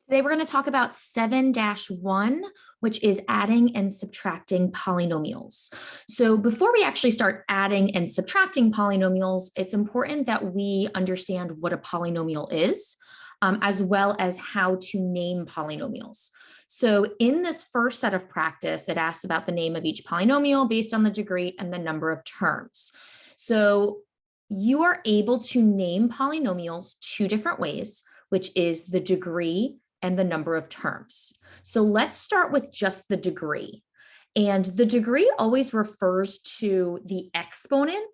Today we're going to talk about 7-1, which is adding and subtracting polynomials. So before we actually start adding and subtracting polynomials, it's important that we understand what a polynomial is, as well as how to name polynomials. So in this first set of practice, it asks about the name of each polynomial based on the degree and the number of terms. So you are able to name polynomials two different ways, which is the degree and the number of terms. So let's start with just the degree. And the degree always refers to the exponent,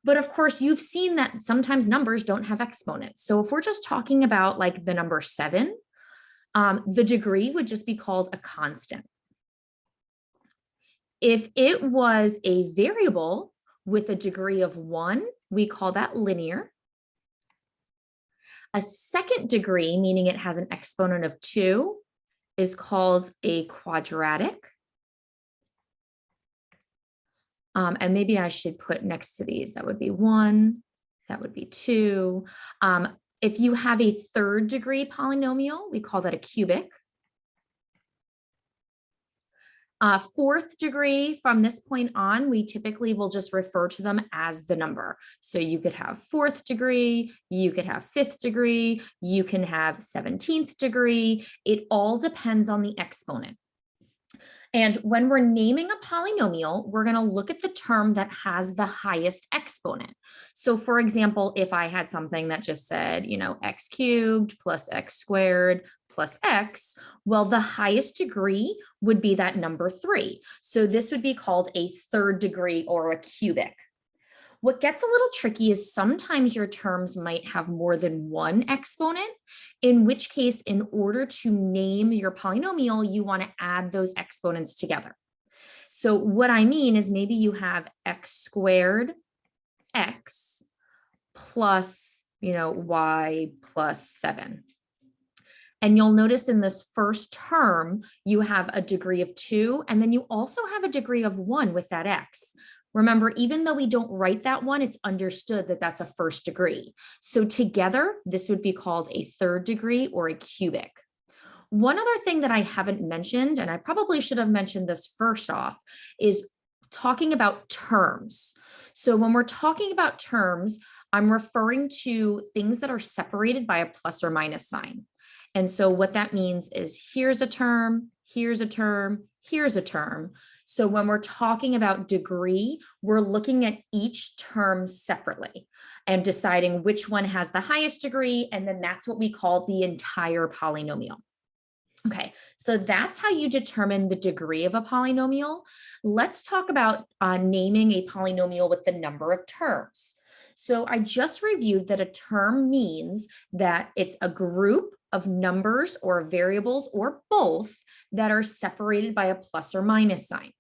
but of course you've seen that sometimes numbers don't have exponents. So if we're just talking about like the number 7, the degree would just be called a constant. If it was a variable with a degree of 1, we call that linear. A second degree, meaning it has an exponent of 2, is called a quadratic. And maybe I should put next to these, that would be 1, that would be 2. If you have a third degree polynomial, we call that a cubic. Fourth degree, from this point on, we typically will just refer to them as the number. So you could have 4th degree, you could have 5th degree, you can have 17th degree. It all depends on the exponent. And when we're naming a polynomial, we're going to look at the term that has the highest exponent. So for example, if I had something that just said, x cubed plus x squared plus x, well, the highest degree would be that number 3. So this would be called a third degree or a cubic. What gets a little tricky is sometimes your terms might have more than one exponent, in which case, in order to name your polynomial, you want to add those exponents together. So what I mean is maybe you have x squared x plus, y plus 7. And you'll notice in this first term, you have a degree of 2, and then you also have a degree of 1 with that x. Remember, even though we don't write that one, it's understood that that's a first degree. So together, this would be called a third degree or a cubic. One other thing that I haven't mentioned, and I probably should have mentioned this first off, is talking about terms. So when we're talking about terms, I'm referring to things that are separated by a plus or minus sign. And so what that means is here's a term, here's a term, here's a term. So when we're talking about degree, we're looking at each term separately and deciding which one has the highest degree, and then that's what we call the entire polynomial. Okay, so that's how you determine the degree of a polynomial. Let's talk about naming a polynomial with the number of terms. So I just reviewed that a term means that it's a group of numbers or variables or both that are separated by a plus or minus sign.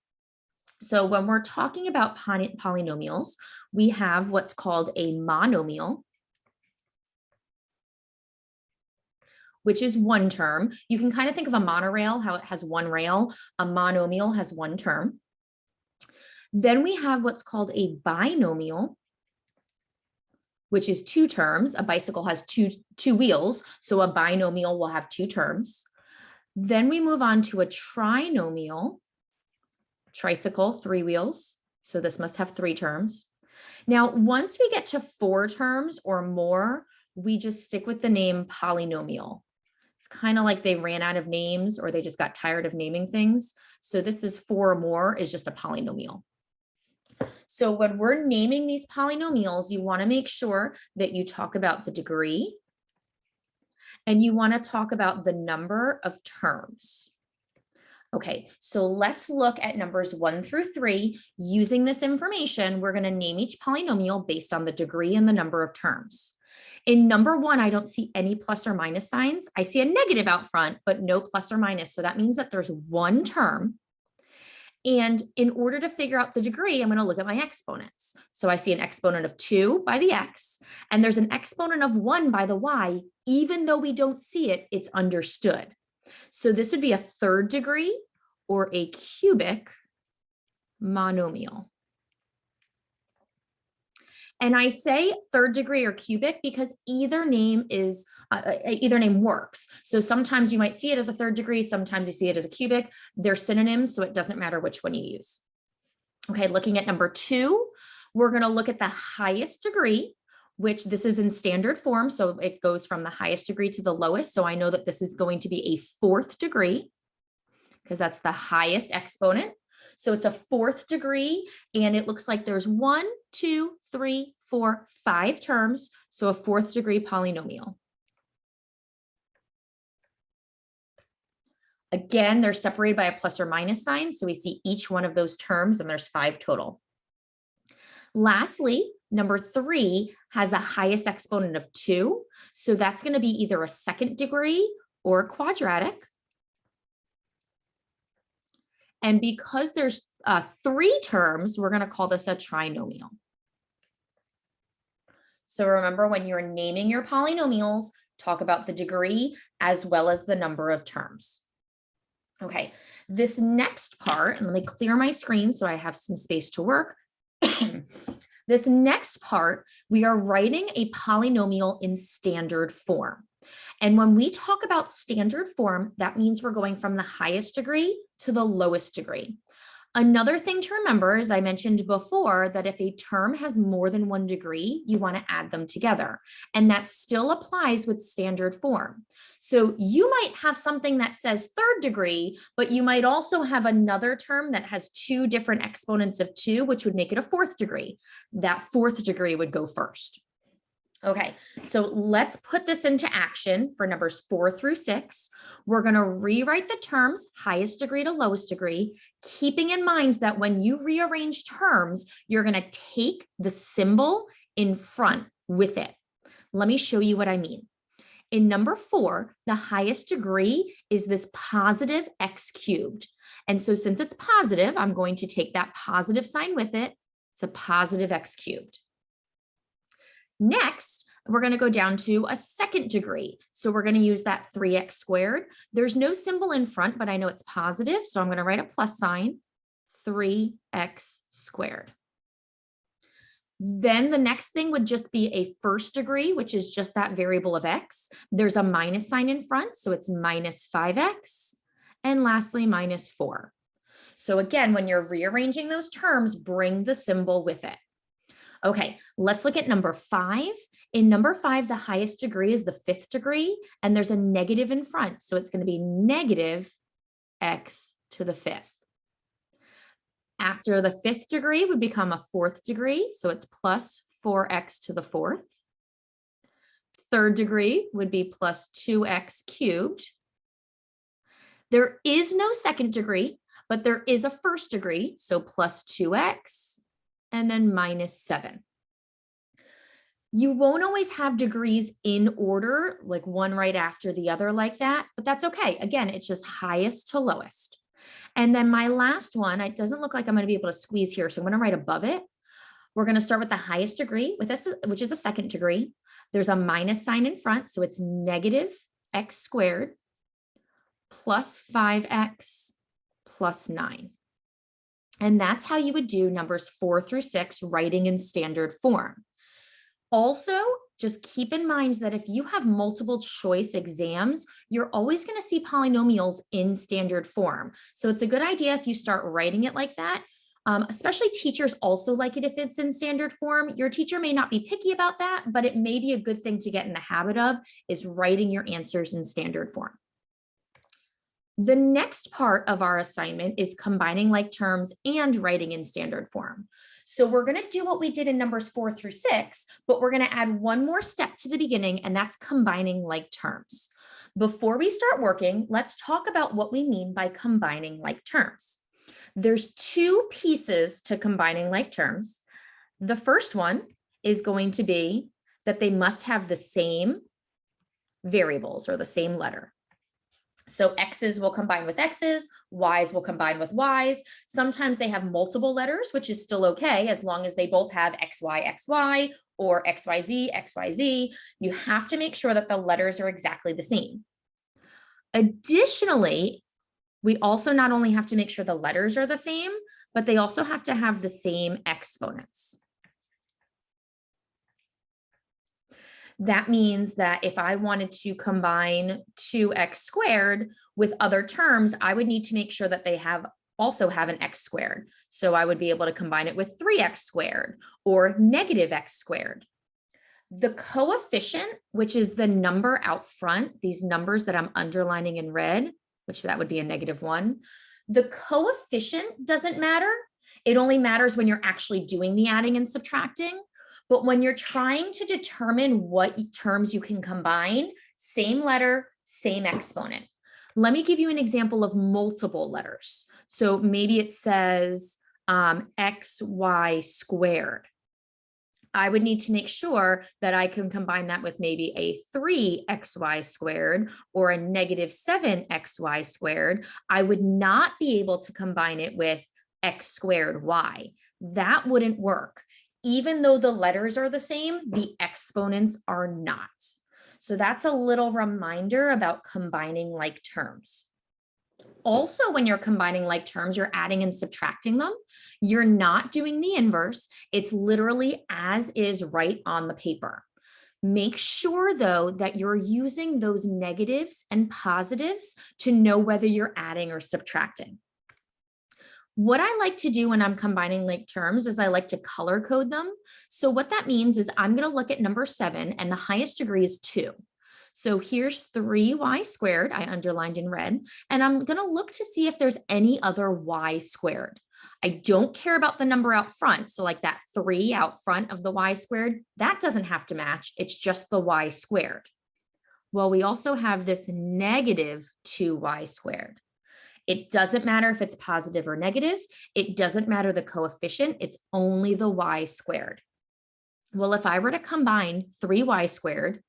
So when we're talking about polynomials, we have what's called a monomial, which is one term. You can kind of think of a monorail, how it has one rail. A monomial has one term. Then we have what's called a binomial, which is 2 terms. A bicycle has two wheels, so a binomial will have 2 terms. Then we move on to a trinomial. Tricycle, 3 wheels, so this must have 3 terms. Now, once we get to 4 terms or more, we just stick with the name polynomial. It's kind of like they ran out of names or they just got tired of naming things. So this is 4 or more is just a polynomial. So when we're naming these polynomials, you want to make sure that you talk about the degree and you want to talk about the number of terms. Okay, so let's look at numbers 1 through 3. Using this information, we're going to name each polynomial based on the degree and the number of terms. In number 1, I don't see any plus or minus signs. I see a negative out front, but no plus or minus. So that means that there's one term. And in order to figure out the degree, I'm going to look at my exponents. So I see an exponent of 2 by the x, and there's an exponent of 1 by the y. Even though we don't see it, it's understood. So this would be a third degree or a cubic monomial. And I say third degree or cubic because either name works. So sometimes you might see it as a third degree, sometimes you see it as a cubic. They're synonyms, so it doesn't matter which one you use. Okay, looking at number 2, we're going to look at the highest degree, which this is in standard form. So it goes from the highest degree to the lowest. So I know that this is going to be a fourth degree because that's the highest exponent. So it's a fourth degree, and it looks like there's 1, 2, 3, 4, 5 terms. So a fourth degree polynomial. Again, they're separated by a plus or minus sign. So we see each one of those terms, and there's 5 total. Lastly, number 3 has the highest exponent of 2. So that's going to be either a second degree or a quadratic. And because there's 3 terms, we're going to call this a trinomial. So remember, when you're naming your polynomials, talk about the degree as well as the number of terms. Okay, this next part, and let me clear my screen so I have some space to work. This next part, we are writing a polynomial in standard form. And when we talk about standard form, that means we're going from the highest degree to the lowest degree. Another thing to remember, as I mentioned before, that if a term has more than 1 degree, you want to add them together. And that still applies with standard form. So you might have something that says third degree, but you might also have another term that has 2 different exponents of 2, which would make it a fourth degree. That fourth degree would go first. Okay, so let's put this into action for numbers 4 through 6. We're going to rewrite the terms highest degree to lowest degree, keeping in mind that when you rearrange terms, you're going to take the symbol in front with it. Let me show you what I mean. In number 4, the highest degree is this positive x cubed. And so since it's positive, I'm going to take that positive sign with it. It's a positive x cubed. Next, we're going to go down to a second degree. So we're going to use that 3x squared. There's no symbol in front, but I know it's positive. So I'm going to write a plus sign, 3x squared. Then the next thing would just be a first degree, which is just that variable of x. There's a minus sign in front, so it's minus 5x. And lastly, minus 4. So again, when you're rearranging those terms, bring the symbol with it. Okay, let's look at number 5. In number 5, the highest degree is the 5th degree, and there's a negative in front. So it's going to be negative x to the 5th. After the 5th degree would become a 4th degree. So it's plus 4x to the 4th. Third degree would be plus 2x cubed. There is no second degree, but there is a first degree. So plus 2x. And then minus 7. You won't always have degrees in order, like one right after the other like that, but that's okay. Again, it's just highest to lowest. And then my last one, it doesn't look like I'm going to be able to squeeze here, so I'm going to write above it. We're going to start with the highest degree, which is a second degree. There's a minus sign in front, so it's negative x squared plus 5x plus 9. And that's how you would do numbers 4 through 6 writing in standard form. Also, just keep in mind that if you have multiple choice exams, you're always going to see polynomials in standard form. So it's a good idea if you start writing it like that. Especially teachers also like it if it's in standard form. Your teacher may not be picky about that, but it may be a good thing to get in the habit of is writing your answers in standard form. The next part of our assignment is combining like terms and writing in standard form. So we're going to do what we did in numbers 4 through 6, but we're going to add one more step to the beginning, and that's combining like terms. Before we start working, let's talk about what we mean by combining like terms. There's 2 pieces to combining like terms. The first one is going to be that they must have the same variables or the same letter. So x's will combine with x's, y's will combine with y's. Sometimes they have multiple letters, which is still okay, as long as they both have xy, xy, or xyz, xyz. You have to make sure that the letters are exactly the same. Additionally, we also not only have to make sure the letters are the same, but they also have to have the same exponents. That means that if I wanted to combine 2x squared with other terms, I would need to make sure that they also have an x squared. So I would be able to combine it with 3x squared or negative x squared. The coefficient, which is the number out front, these numbers that I'm underlining in red, which that would be a -1, the coefficient doesn't matter. It only matters when you're actually doing the adding and subtracting. But when you're trying to determine what terms you can combine, same letter, same exponent. Let me give you an example of multiple letters. So maybe it says xy squared. I would need to make sure that I can combine that with maybe a 3xy squared or a -7xy squared. I would not be able to combine it with x squared y. That wouldn't work. Even though the letters are the same, the exponents are not. So that's a little reminder about combining like terms. Also, when you're combining like terms, you're adding and subtracting them. You're not doing the inverse. It's literally as is right on the paper. Make sure, though, that you're using those negatives and positives to know whether you're adding or subtracting. What I like to do when I'm combining like terms is I like to color code them. So what that means is I'm going to look at number 7 and the highest degree is 2. So here's 3y squared, I underlined in red, and I'm going to look to see if there's any other y squared. I don't care about the number out front. So like that 3 out front of the y squared, that doesn't have to match. It's just the y squared. Well, we also have this -2y squared. It doesn't matter if it's positive or negative. It doesn't matter the coefficient. It's only the y squared. Well, if I were to combine 3y squared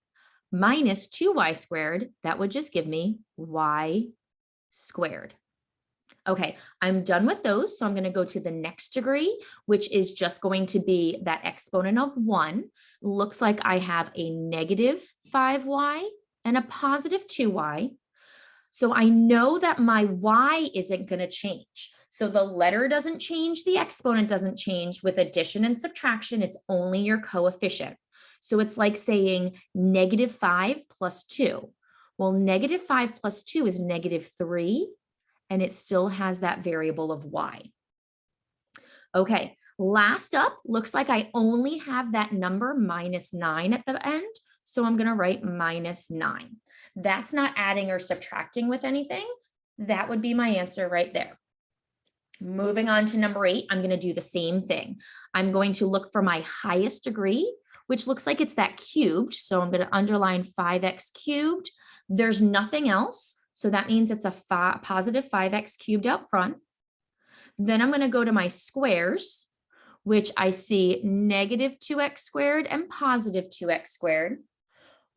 minus 2y squared, that would just give me y squared. Okay, I'm done with those. So I'm going to go to the next degree, which is just going to be that exponent of 1. Looks like I have a -5y and a positive 2y. So I know that my y isn't going to change. So the letter doesn't change, the exponent doesn't change. With addition and subtraction, it's only your coefficient. So it's like saying -5 plus 2. Well, -5 plus 2 is -3, and it still has that variable of y. Okay, last up, looks like I only have that number -9 at the end. So I'm going to write -9. That's not adding or subtracting with anything. That would be my answer right there. Moving on to number 8, I'm going to do the same thing. I'm going to look for my highest degree, which looks like it's that cubed. So I'm going to underline 5x cubed. There's nothing else. So that means it's a positive 5x cubed out front. Then I'm going to go to my squares, which I see -2x squared and positive 2x squared.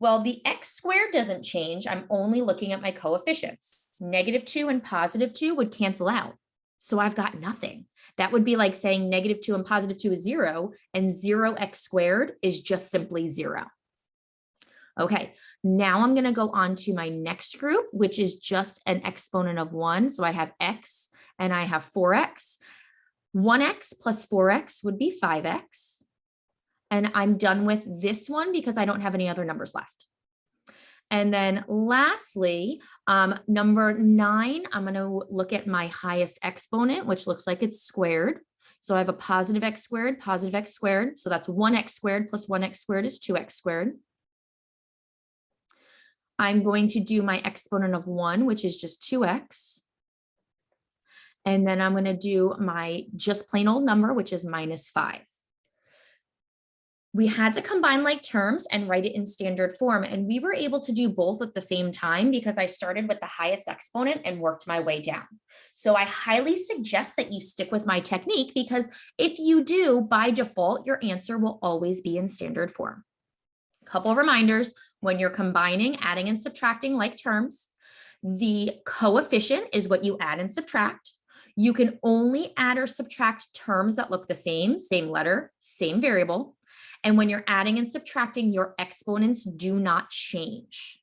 Well, the x squared doesn't change. I'm only looking at my coefficients. -2 and positive 2 would cancel out. So I've got nothing. That would be like saying -2 and positive 2 is 0, and 0x squared is just simply 0. Okay, now I'm going to go on to my next group, which is just an exponent of 1. So I have x and I have 4x. 1x plus 4x would be 5x. And I'm done with this one because I don't have any other numbers left. And then lastly, number 9, I'm going to look at my highest exponent, which looks like it's squared. So I have a positive x squared, positive x squared. So that's 1x squared plus 1x squared is 2x squared. I'm going to do my exponent of 1, which is just 2x. And then I'm going to do my just plain old number, which is -5. We had to combine like terms and write it in standard form. And we were able to do both at the same time because I started with the highest exponent and worked my way down. So I highly suggest that you stick with my technique, because if you do, by default, your answer will always be in standard form. Couple reminders: when you're combining, adding, and subtracting like terms, the coefficient is what you add and subtract. You can only add or subtract terms that look the same letter, same variable. And when you're adding and subtracting, your exponents do not change.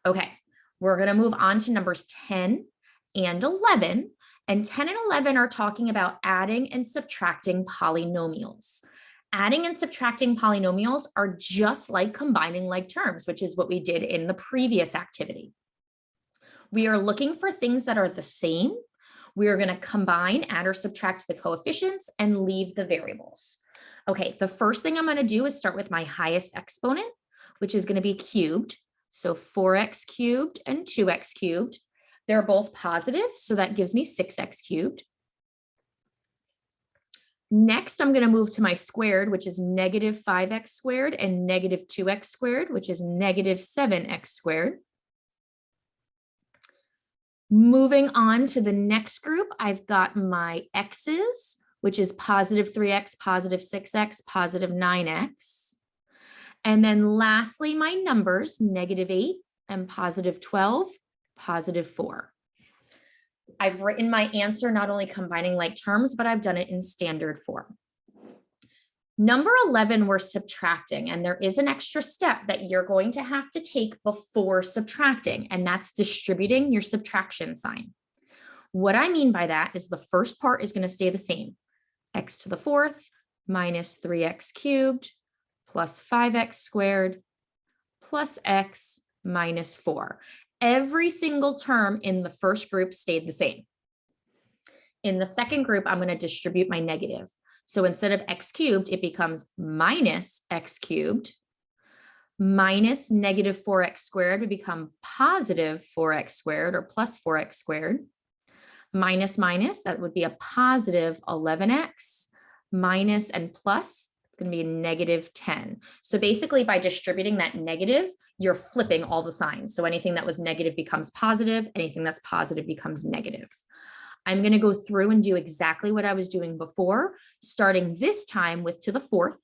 Okay, we're going to move on to numbers 10 and 11. And 10 and 11 are talking about adding and subtracting polynomials. Adding and subtracting polynomials are just like combining like terms, which is what we did in the previous activity. We are looking for things that are the same. We are going to combine, add or subtract the coefficients and leave the variables. Okay, the first thing I'm going to do is start with my highest exponent, which is going to be cubed. So 4x cubed and 2x cubed. They're both positive, so that gives me 6x cubed. Next, I'm going to move to my squared, which is negative 5x squared, and negative 2x squared, which is negative 7x squared. Moving on to the next group, I've got my x's, which is positive 3x, positive 6x, positive 9x. And then lastly, my numbers, negative 8 and positive 12, positive 4. I've written my answer not only combining like terms, but I've done it in standard form. Number 11, we're subtracting, and there is an extra step that you're going to have to take before subtracting, and that's distributing your subtraction sign. What I mean by that is the first part is going to stay the same. X to the fourth minus 3x cubed plus 5x squared plus x minus 4. Every single term in the first group stayed the same. In the second group, I'm going to distribute my negative. So instead of x cubed, it becomes minus x cubed. Minus negative 4x squared would become positive 4x squared or plus 4x squared. Minus minus, that would be a positive 11x. Minus and plus, it's going to be a negative 10. So basically by distributing that negative, you're flipping all the signs. So anything that was negative becomes positive, anything that's positive becomes negative. I'm going to go through and do exactly what I was doing before, starting this time with to the fourth.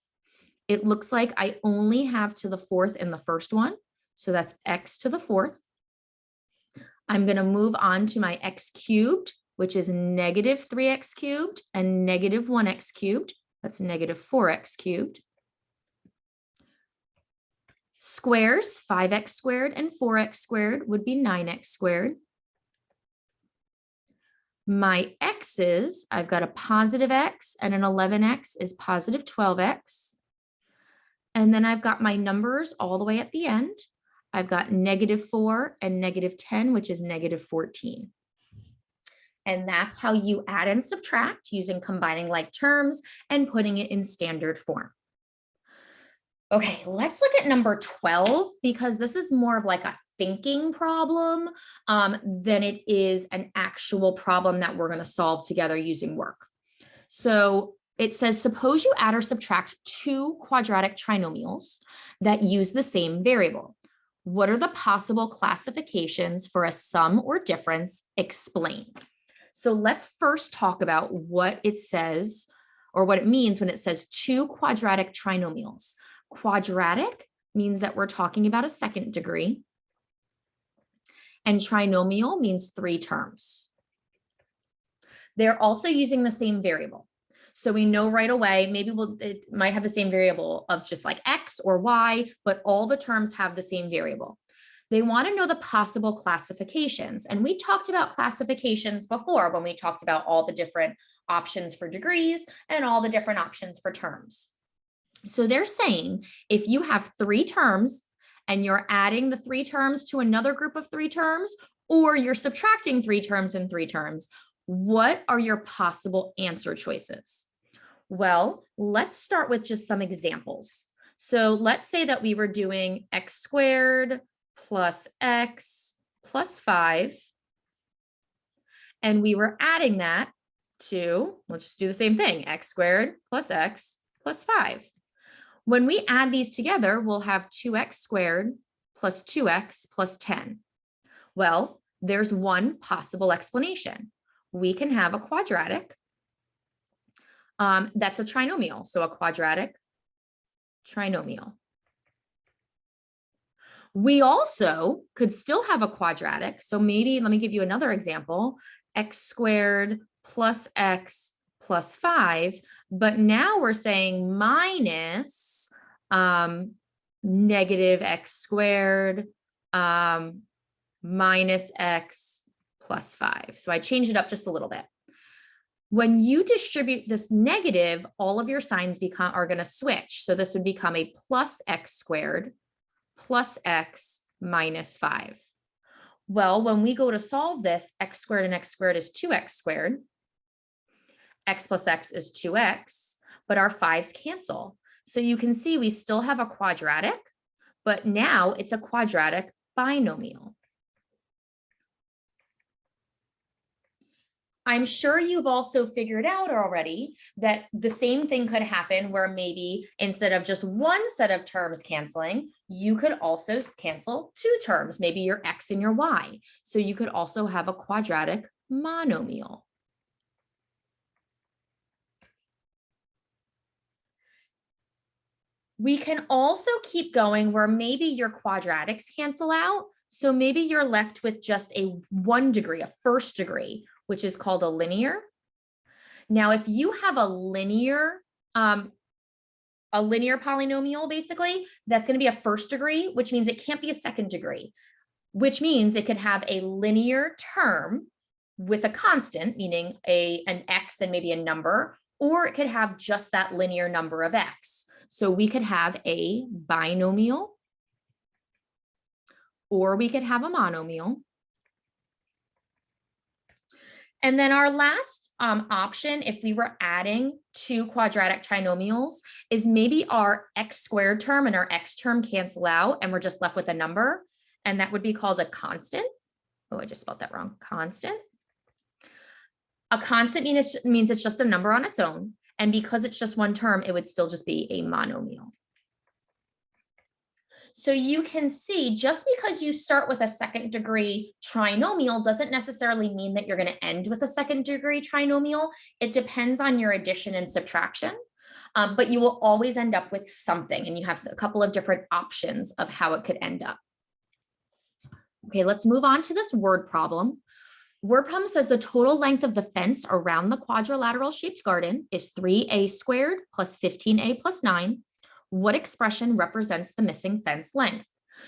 It looks like I only have to the fourth in the first one. So that's x to the fourth. I'm going to move on to my x cubed, which is negative 3x cubed and negative 1x cubed. That's negative 4x cubed. Squares, 5x squared and 4x squared would be 9x squared. My x's, I've got a positive x and an 11x is positive 12x. And then I've got my numbers all the way at the end. I've got negative 4 and negative 10, which is negative 14. And that's how you add and subtract using combining like terms and putting it in standard form. Okay, let's look at number 12, because this is more of like a thinking problem than it is an actual problem that we're going to solve together using work. So it says, suppose you add or subtract two quadratic trinomials that use the same variable. What are the possible classifications for a sum or difference? Explain. So let's first talk about what it says or what it means when it says two quadratic trinomials. Quadratic means that we're talking about a second degree, and trinomial means 3 terms. They're also using the same variable. So we know right away, maybe it might have the same variable of just like x or y, but all the terms have the same variable. They want to know the possible classifications. And we talked about classifications before when we talked about all the different options for degrees and all the different options for terms. So they're saying if you have 3 terms and you're adding the 3 terms to another group of 3 terms, or you're subtracting 3 terms and 3 terms, what are your possible answer choices? Well, let's start with just some examples. So let's say that we were doing x squared plus x plus 5, and we were adding that to, let's just do the same thing, x squared plus x plus 5. When we add these together, we'll have 2x squared plus 2x plus 10. Well, there's one possible explanation. We can have a quadratic that's a trinomial. So a quadratic trinomial. We also could still have a quadratic. So maybe, let me give you another example, x squared plus x plus 5, but now we're saying minus negative x squared minus x plus 5. So I changed it up just a little bit. When you distribute this negative, all of your signs are going to switch. So this would become a plus x squared plus x minus 5. Well, when we go to solve this, x squared and x squared is 2x squared. X plus x is 2x, but our 5's cancel. So you can see we still have a quadratic, but now it's a quadratic binomial. I'm sure you've also figured out already that the same thing could happen where maybe instead of just one set of terms canceling, you could also cancel 2 terms, maybe your x and your y. So you could also have a quadratic monomial. We can also keep going where maybe your quadratics cancel out. So maybe you're left with just a 1 degree, a first degree, which is called a linear. Now, if you have a linear polynomial, basically, that's going to be a first degree, which means it can't be a second degree, which means it could have a linear term with a constant, meaning an x and maybe a number, or it could have just that linear number of x. So we could have a binomial, or we could have a monomial. And then our last option, if we were adding 2 quadratic trinomials, is maybe our x squared term and our x term cancel out, and we're just left with a number, and that would be called a constant. Oh, I just spelled that wrong. Constant. A constant means it's just a number on its own. And because it's just one term, it would still just be a monomial. So you can see just because you start with a second degree trinomial doesn't necessarily mean that you're going to end with a second degree trinomial. It depends on your addition and subtraction, but you will always end up with something, and you have a couple of different options of how it could end up. Okay, let's move on to this word problem. Word problem says the total length of the fence around the quadrilateral shaped garden is 3a squared plus 15a plus 9. What expression represents the missing fence length?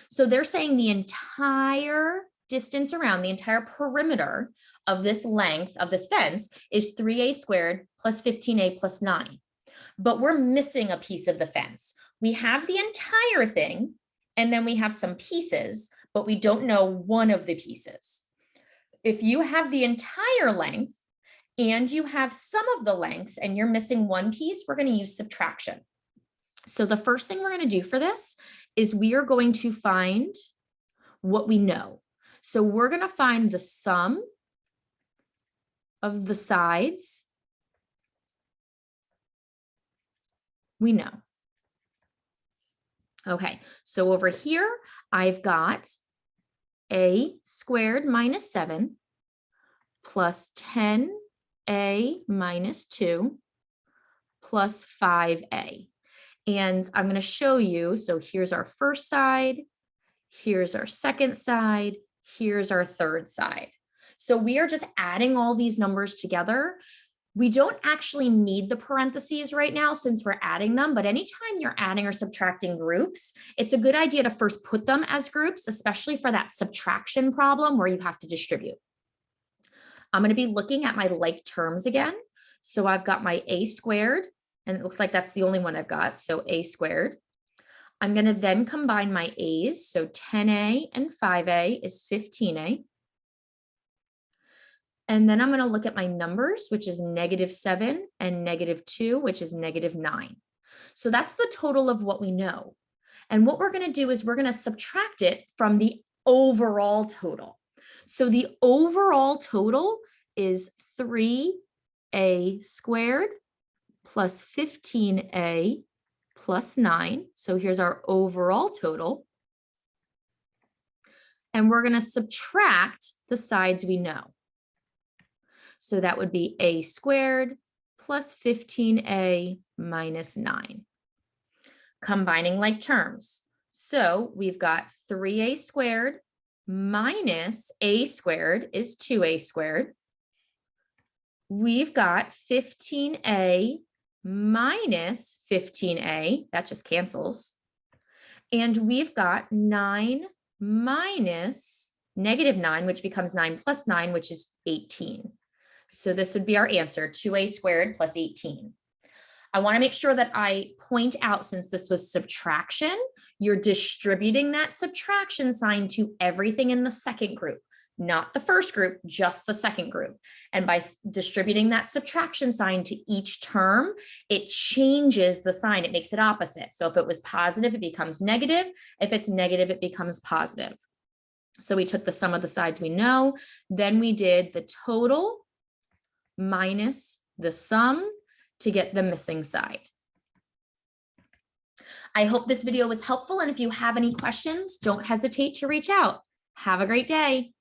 So they're saying the entire distance around, the entire perimeter of this length of this fence is 3a squared plus 15a plus 9. But we're missing a piece of the fence. We have the entire thing, and then we have some pieces, but we don't know one of the pieces. If you have the entire length and you have some of the lengths and you're missing one piece, we're going to use subtraction. So the first thing we're going to do for this is we are going to find what we know. So we're going to find the sum of the sides we know. Okay, so over here, I've got a squared minus 7 plus 10a minus 2 plus 5a. And I'm going to show you, so here's our first side, here's our second side, here's our third side. So we are just adding all these numbers together. We don't actually need the parentheses right now since we're adding them, but anytime you're adding or subtracting groups, it's a good idea to first put them as groups, especially for that subtraction problem where you have to distribute. I'm going to be looking at my like terms again. So I've got my a squared, and it looks like that's the only one I've got, so a squared. I'm going to then combine my a's, so 10a and 5a is 15a. And then I'm going to look at my numbers, which is -7 and -2, which is -9. So that's the total of what we know. And what we're going to do is we're going to subtract it from the overall total. So the overall total is 3a squared plus 15a plus 9. So here's our overall total. And we're going to subtract the sides we know. So that would be a squared plus 15a minus 9. Combining like terms. So we've got 3a squared minus a squared is 2a squared. We've got 15a minus 15a, that just cancels. And we've got 9 minus -9, which becomes 9 plus 9, which is 18. So this would be our answer, 2a squared plus 18. I want to make sure that I point out, since this was subtraction, you're distributing that subtraction sign to everything in the second group, not the first group, just the second group. And by distributing that subtraction sign to each term, it changes the sign. It makes it opposite. So if it was positive, it becomes negative. If it's negative, it becomes positive. So we took the sum of the sides we know. Then we did the total minus the sum to get the missing side. I hope this video was helpful. And if you have any questions, don't hesitate to reach out. Have a great day.